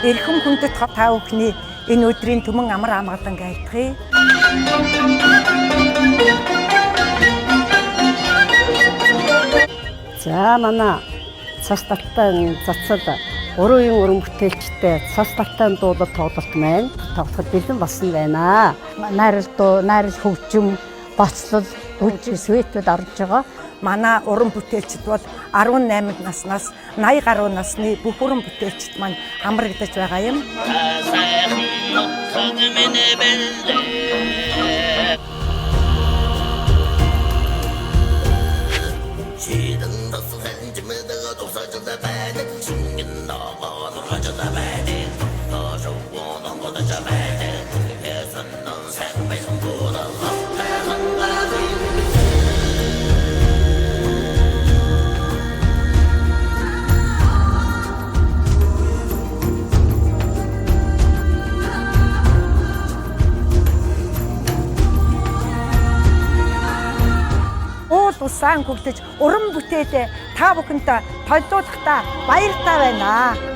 Эрхэм хүндэт та бүхний энэ өдрийн түмэн амар амгалан айлтгая. За манай цас талтай цацад урын өрн бүтээлчтэй цас талтай дуулал тоглолт маань тоглоход бэлэн болсон байна. Найрал дуу, найрал хөгжим, боцлол, үж свэтүүд орж байгаа. Манай уран бүтээлчд бол 18 наснаас 80 гаруй насны бүх уран бүтээлчд маань хамрагдаж байгаа юм. Усан хөгдөж уран бүтээлээ та бүхэнтэй толдуулахдаа баяртай байна.